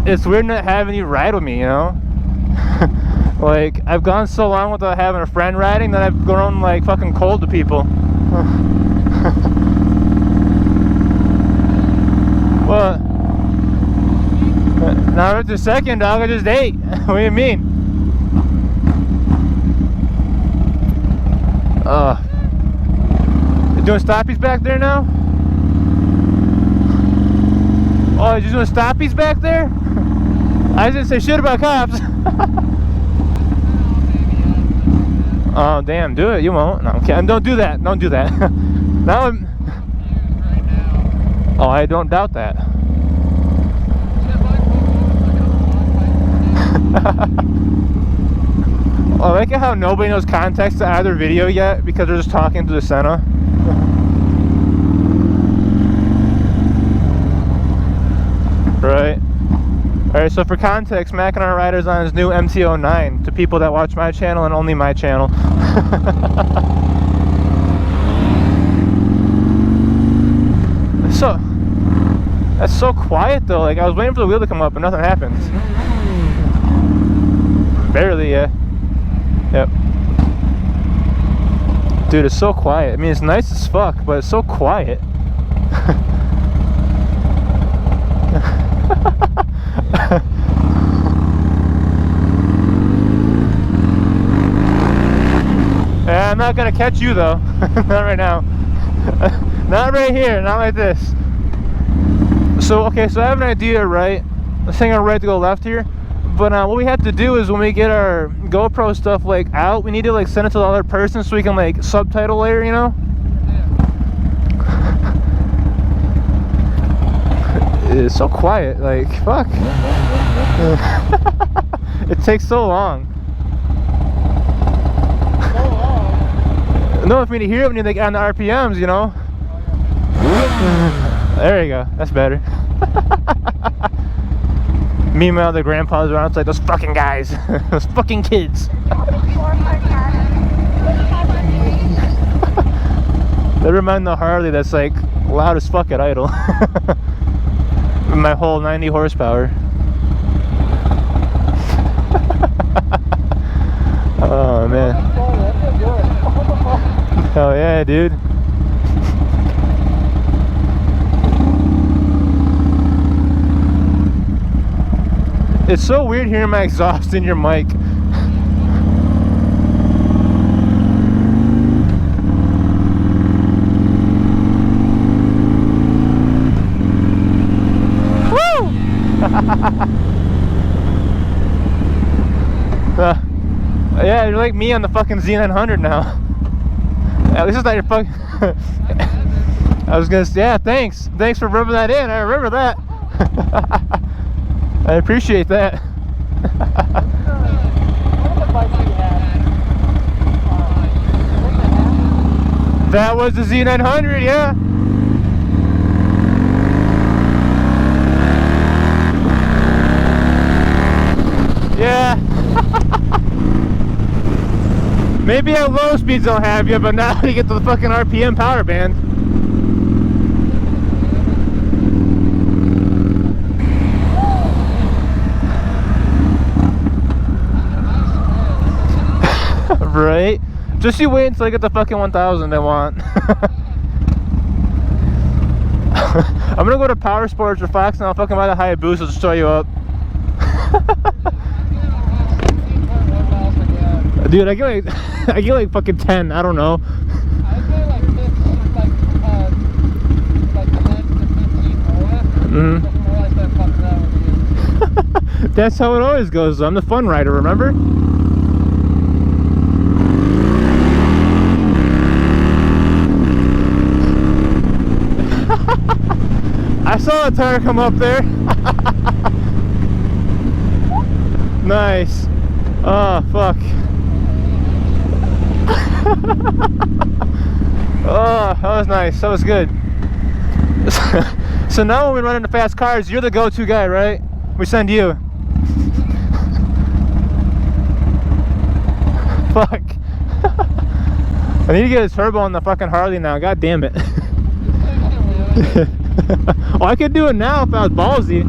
it's weird not having you ride with me, you know? Like, I've gone so long without having a friend riding that I've grown like fucking cold to people. Well, not after a second, dog. I just ate. What do you mean? You doing stoppies back there now? Oh, you doing stoppies back there? I didn't say shit about cops. Oh, damn, do it. You won't. No, okay. Don't do that. Don't do that. Now I'm... Oh, I don't doubt that. I like how nobody knows context to either video yet because they're just talking to the Senna. Right. Alright, so for context, Mack and our rider's on his new MT09 to people that watch my channel and only my channel. So, that's so quiet though. Like, I was waiting for the wheel to come up and nothing happens. Barely, yeah. Yep. Dude, it's so quiet. I mean, it's nice as fuck, but it's so quiet. Yeah, I'm not gonna catch you though. Not right now. Not right here, not like this. So, okay, so I have an idea, right? Let's hang on right to go left here. But what we have to do is when we get our GoPro stuff like out, we need to like send it to the other person so we can like subtitle later, you know? It's so quiet, like, fuck. It takes so long. No, if we need to hear it when you're like on the RPMs, you know? There you go, that's better. Meanwhile, the grandpas around, it's like, those fucking guys, those fucking kids. They remind the Harley that's like loud as fuck at idle. My whole 90 horsepower. Oh man. Hell yeah, dude. It's so weird hearing my exhaust in your mic. Woo! Yeah, you're like me on the fucking Z900 now. At least it's not your fucking... I was gonna say, yeah, thanks. Thanks for rubbing that in. I remember that. I appreciate that. That was the Z900, yeah. Yeah. Maybe at low speeds they'll have you, but now you get to the fucking RPM power band. Right? Just you wait until I get the fucking 1000 I want. I'm gonna go to Power Sports or Fox and I'll fucking buy the Hayabusa to show you up. Dude, I get like fucking 10, I don't know. I feel like 15. That's how it always goes. I'm the fun rider, remember? I saw a tire come up there. Nice. Oh, fuck. Oh, that was nice. That was good. So now when we run into fast cars, you're the go-to guy, right? We send you. Fuck. I need to get a turbo on the fucking Harley now. God damn it. Oh, I could do it now if I was ballsy.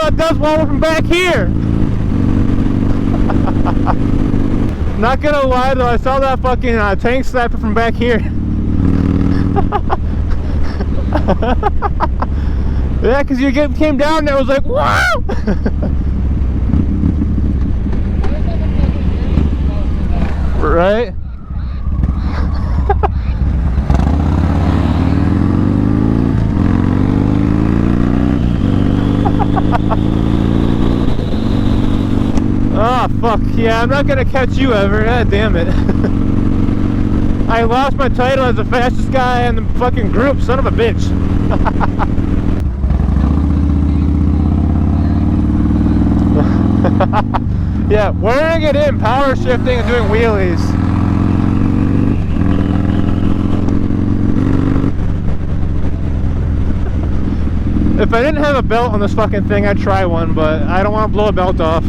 it does one from back here. Not gonna lie though, I saw that fucking tank slapper from back here. Yeah, because you came down there, I was like, wow! Right? Oh, fuck. Yeah, I'm not gonna catch you ever. God damn it. I lost my title as the fastest guy in the fucking group. Son of a bitch. Yeah, wearing it in, power shifting and doing wheelies. If I didn't have a belt on this fucking thing, I'd try one, but I don't want to blow a belt off.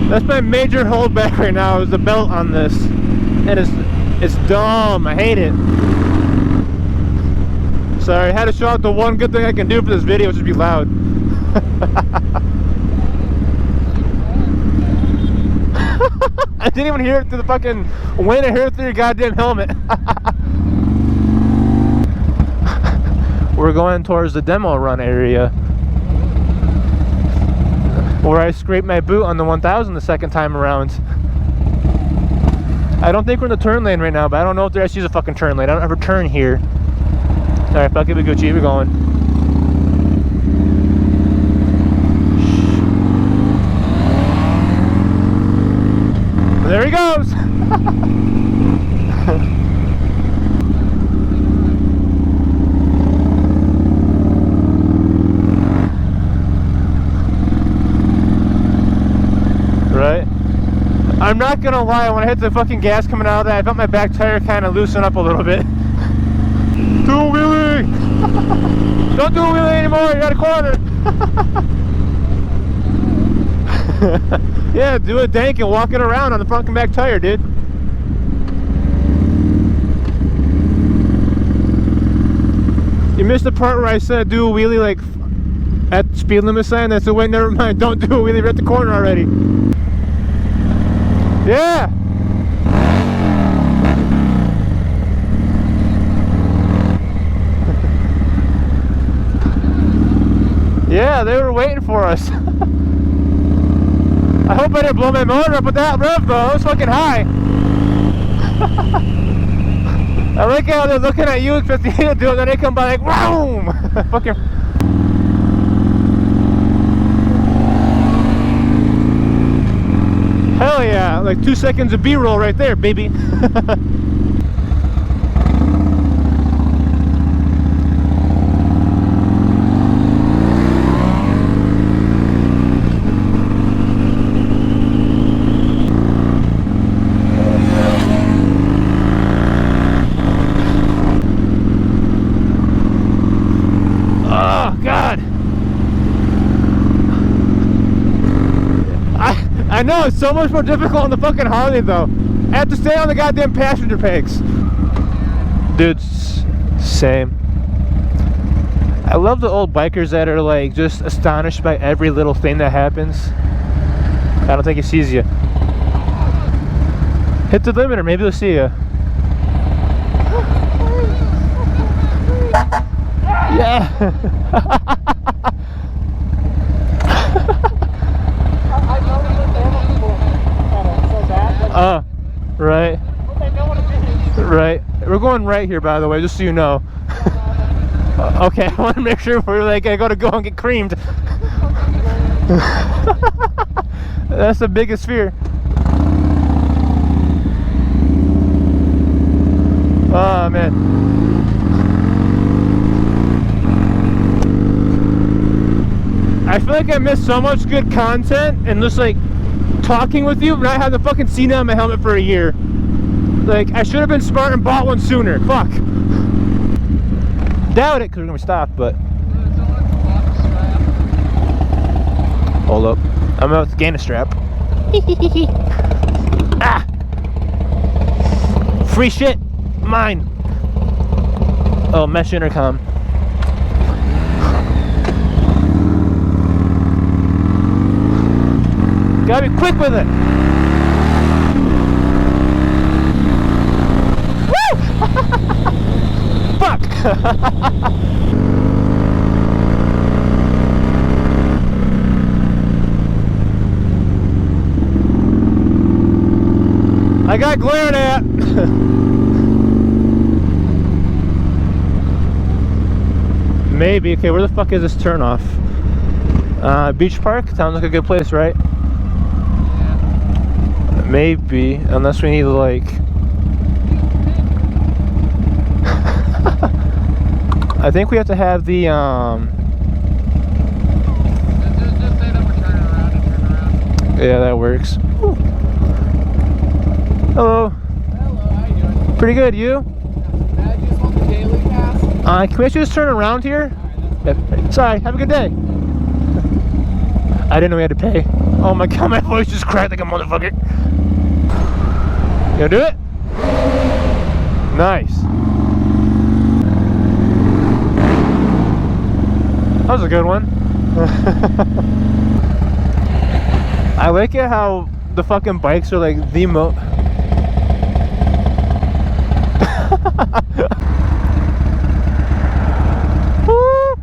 That's my major holdback right now, is the belt on this. And it's dumb. I hate it. Sorry, I had to show out the one good thing I can do for this video, which is be loud. I didn't even hear it through the fucking wind. I heard it through your goddamn helmet. We're going towards the demo run area, where I scraped my boot on the 1000 the second time around. I don't think we're in the turn lane right now, but I don't know if there actually is a fucking turn lane. I don't ever turn here. Alright, fuck it, we Gucci, we're going. There he goes! Right? I'm not gonna lie, when I hit the fucking gas coming out of that, I felt my back tire kind of loosen up a little bit. Do a wheelie! Don't do a wheelie anymore, you're at a corner! Yeah, do a dank and walk it around on the front and back tire, dude. You missed the part where I said do a wheelie like at the speed limit sign. That's the way, never mind, don't do a wheelie, we're at the corner already. Yeah! Yeah, they were waiting for us. I hope I didn't blow my motor up with that rev though, it was fucking high. I like how they're looking at you expecting you to do it, then they come by like, boom! Fucking... Hell yeah, like 2 seconds of B-roll right there, baby. Oh, God. I know, it's so much more difficult on the fucking Harley though. I have to stay on the goddamn passenger pegs. Dude, same. I love the old bikers that are like just astonished by every little thing that happens. I don't think he sees you. Hit the limiter, maybe they'll see you. Yeah. Right. Right. We're going right here, by the way, just so you know. Okay, I want to make sure we're like, I gotta go and get creamed. That's the biggest fear. Oh, man. I feel like I missed so much good content and just like talking with you, but I had the fucking Cena on my helmet for a year. Like, I should have been smart and bought one sooner. Fuck. Doubt it, because we're gonna stop, but. Hold up. I'm about to gain a strap. Ah! Free shit. Mine. Oh, mesh intercom. Gotta be quick with it. Woo! Fuck! I got glared at. Maybe. Okay, where the fuck is this turn off? Beach Park? Sounds like a good place, right? Yeah. Maybe, unless we need to like. I think we have to have the Just say that we're turning around and turn around. Yeah, that works. Woo. Hello. Hello, how you doing? Pretty good. You? I just want the daily pass. Can we just turn around here? Alright, Yeah. Sorry. Have a good day. I didn't know we had to pay. Oh my god, my voice just cracked like a motherfucker. You gonna do it? Nice. That was a good one. I like it how the fucking bikes are like the Woo!